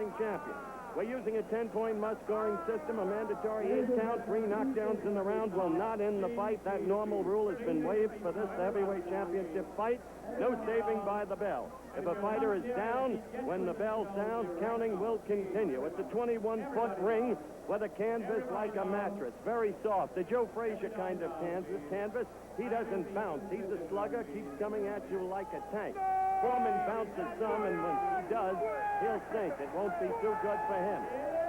defending champion. We're using a 10-point must-scoring system, a mandatory 8-count, 3 knockdowns in the round will not end the fight. That normal rule has been waived for this heavyweight championship fight. No saving by the bell. If a fighter is down, when the bell sounds, counting will continue. It's a 21-foot ring with a canvas like a mattress, very soft. The Joe Frazier kind of canvas. He doesn't bounce. He's a slugger, keeps coming at you like a tank. Foreman bounces some, and when he does, he'll sink. It won't be too good for him.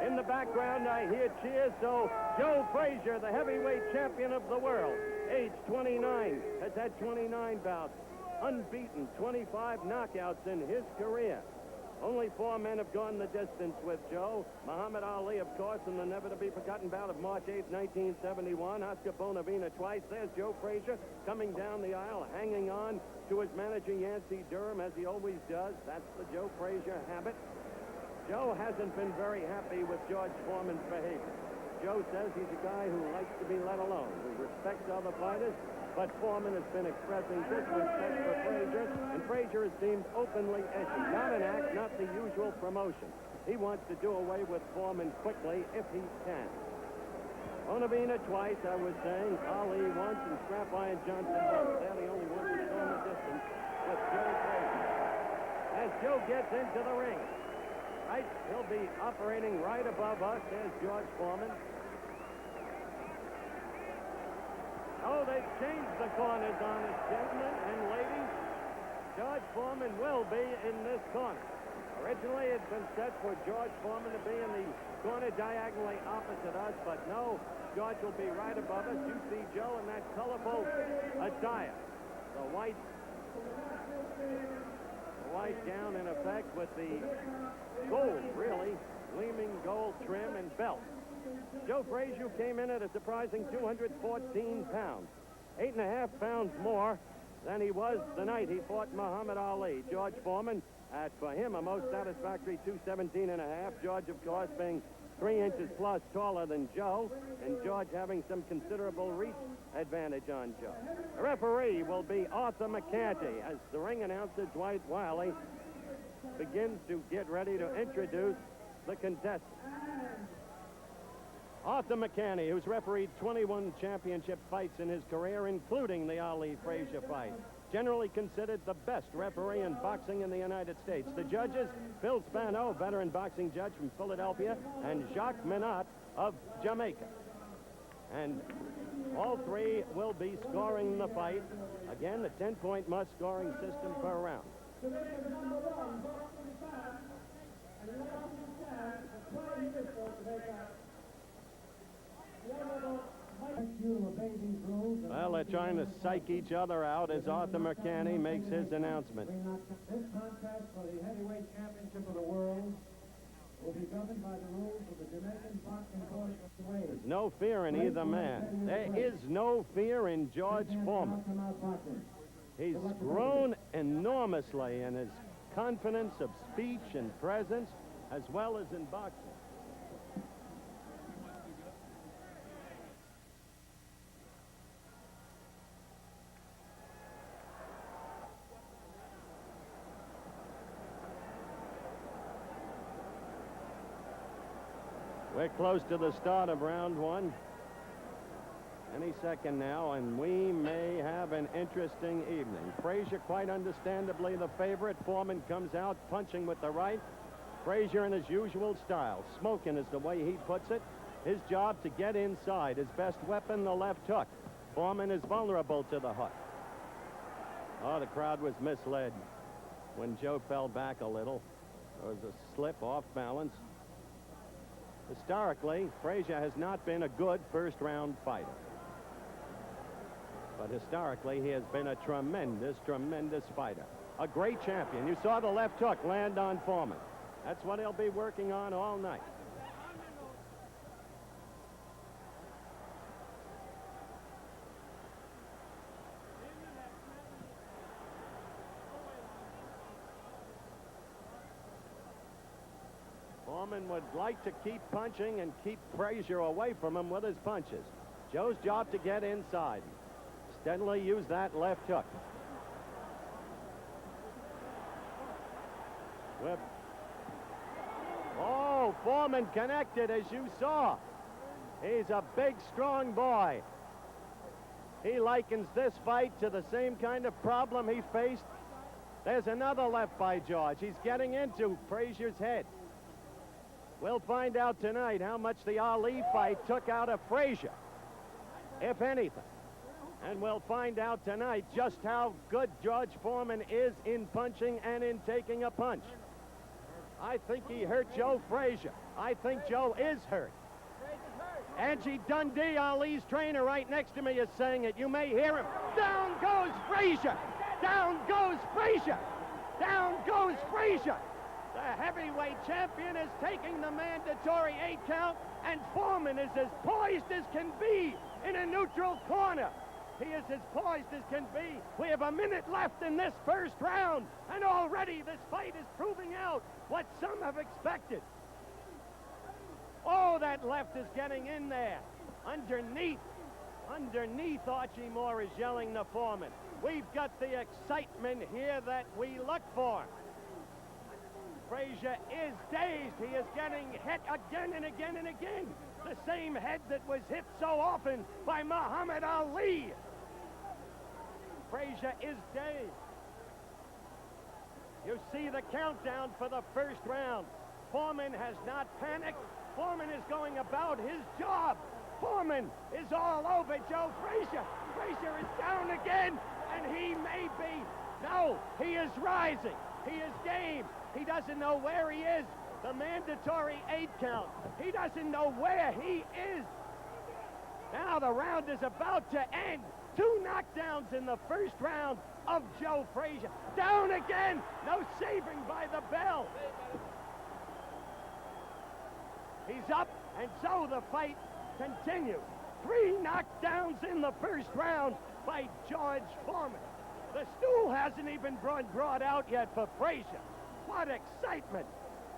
In the background, I hear cheers, so Joe Frazier, the heavyweight champion of the world, age 29, has had 29 bouts, unbeaten, 25 knockouts in his career. Only 4 men have gone the distance with Joe. Muhammad Ali, of course, in the never-to-be-forgotten bout of March 8, 1971. Oscar Bonavena twice. There's Joe Frazier coming down the aisle, hanging on to his manager, Yancey Durham, as he always does. That's the Joe Frazier habit. Joe hasn't been very happy with George Foreman's behavior. Joe says he's a guy who likes to be let alone, who respects other fighters, but Foreman has been expressing disrespect for Frazier, and Frazier has seemed openly edgy. Not an act, not the usual promotion. He wants to do away with Foreman quickly if he can. Bonavena twice, I was saying. Ali once, and Scrap Iron Johnson once. They're the only ones who've gone the distance with Joe Frazier. As Joe gets into the ring, right, he'll be operating right above us. There's George Foreman. Oh, they've changed the corners on us, gentlemen and ladies. George Foreman will be in this corner. Originally, it's been set for George Foreman to be in the corner diagonally opposite us, but no, George will be right above us. You see Joe in that colorful attire. The white gown, in effect, with the gold, really, gleaming gold trim and belt. Joe Frazier came in at a surprising 214 pounds, 8.5 pounds more than he was the night he fought Muhammad Ali. George Foreman, at, for him, a most satisfactory 217.5. George, of course, being 3 inches plus taller than Joe, and George having some considerable reach advantage on Joe. The referee will be Arthur McCanty, as the ring announcer, Dwight Wiley, begins to get ready to introduce the contestants. Arthur McCanty, who's refereed 21 championship fights in his career, including the Ali-Frazier fight. Generally considered the best referee in boxing in the United States. The judges, Phil Spano, veteran boxing judge from Philadelphia, and Jacques Minot of Jamaica. And all 3 will be scoring the fight. Again, the 10-point must-scoring system per round. Well, they're trying to psych each other out as Arthur McCanty makes his announcement. This contest for the heavyweight championship of the world will be governed by the rules of the Jamaican Boxing Board of the Way. There's no fear in either man. There is no fear in George Foreman. He's grown enormously in his confidence of speech and presence, as well as in boxing. We're close to the start of round 1. Any second now, and we may have an interesting evening. Frazier, quite understandably, the favorite. Foreman comes out punching with the right. Frazier in his usual style. Smoking is the way he puts it. His job to get inside. His best weapon, the left hook. Foreman is vulnerable to the hook. Oh, the crowd was misled when Joe fell back a little. There was a slip off balance. Historically, Frazier has not been a good first-round fighter. But historically, he has been a tremendous, tremendous fighter. A great champion. You saw the left hook land on Foreman. That's what he'll be working on all night. Foreman would like to keep punching and keep Frazier away from him with his punches. Joe's job to get inside. Steadily use that left hook. Whip. Oh, Foreman connected, as you saw. He's a big, strong boy. He likens this fight to the same kind of problem he faced. There's another left by George. He's getting into Frazier's head. We'll find out tonight how much the Ali fight took out of Frazier, if anything. And we'll find out tonight just how good George Foreman is in punching and in taking a punch. I think he hurt Joe Frazier. I think Joe is hurt. Angie Dundee, Ali's trainer, right next to me is saying it. You may hear him. Down goes Frazier! Down goes Frazier! Down goes Frazier! The heavyweight champion is taking the mandatory 8 count, and Foreman is as poised as can be in a neutral corner. He is as poised as can be. We have a minute left in this first round, and already this fight is proving out what some have expected. Oh, that left is getting in there. Underneath, Archie Moore is yelling to Foreman. We've got the excitement here that we look for. Frazier is dazed. He is getting hit again and again and again. The same head that was hit so often by Muhammad Ali. Frazier is dazed. You see the countdown for the first round. Foreman has not panicked. Foreman is going about his job. Foreman is all over Joe Frazier. Frazier is down again, and he may be. No, he is rising. He is game. He doesn't know where he is. The mandatory 8 count. He doesn't know where he is. Now the round is about to end. 2 knockdowns in the first round of Joe Frazier. Down again. No saving by the bell. He's up, and so the fight continues. 3 knockdowns in the first round by George Foreman. The stool hasn't even been brought out yet for Frazier. What excitement.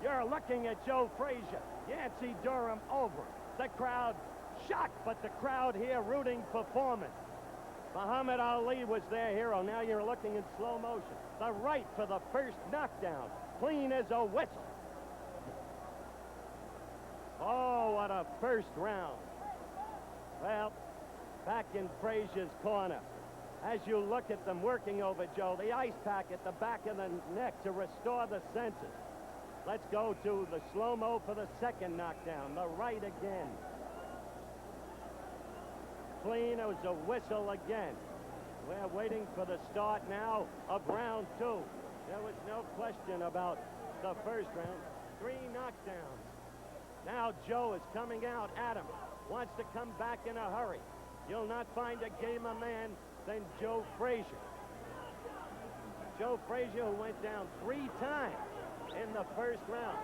You're looking at Joe Frazier. Yancey Durham over. The crowd shocked, but the crowd here rooting for Foreman. Muhammad Ali was their hero. Now you're looking in slow motion. The right for the first knockdown. Clean as a whistle. Oh, what a first round. Well, back in Frazier's corner. As you look at them working over Joe, the ice pack at the back of the neck to restore the senses. Let's go to the slow-mo for the second knockdown. The right again. Clean as a whistle again. We're waiting for the start now of round 2. There was no question about the first round. 3 knockdowns. Now Joe is coming out at him. Wants to come back in a hurry. You'll not find a gamer man than Joe Frazier. Joe Frazier, who went down 3 times in the first round.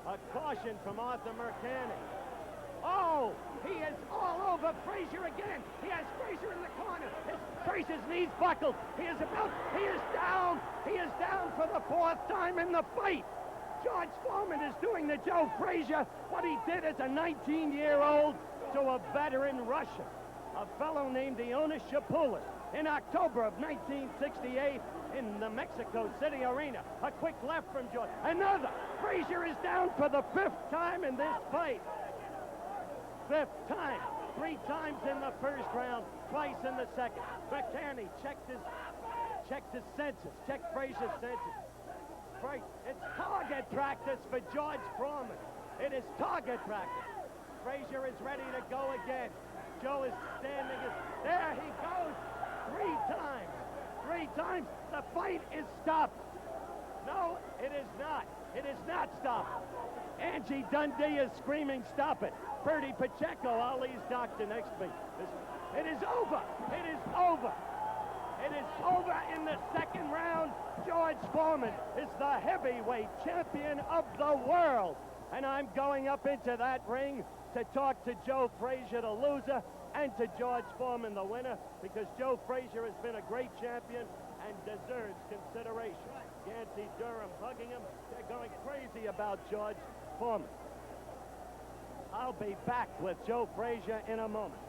A caution from Arthur Mercani. Oh, he is all over Frazier again. He has Frazier in the corner. Frazier's knees buckled. He is down. He is down for the 4th time in the fight. George Foreman is doing to Joe Frazier what he did as a 19-year-old to a veteran Russian, a fellow named Ionis Shapoulis, in October of 1968 in the Mexico City Arena. A quick left from George. Another. Frazier is down for the 5th time in this fight. 5th time. 3 times in the first round, twice in the second. McCarney checked his senses, checked Frazier's senses. It's target practice for George Foreman. It is target practice. Frazier is ready to go again. Joe is standing. There he goes. 3 times. 3 times. The fight is stopped. No, it is not. It is not stopped. Angie Dundee is screaming, stop it. Bertie Pacheco, Ali's doctor next to me. It is over. It is over. It is over in the second round. George Foreman is the heavyweight champion of the world. And I'm going up into that ring to talk to Joe Frazier, the loser, and to George Foreman, the winner, because Joe Frazier has been a great champion and deserves consideration. Yancey Durham hugging him. They're going crazy about George Foreman. I'll be back with Joe Frazier in a moment.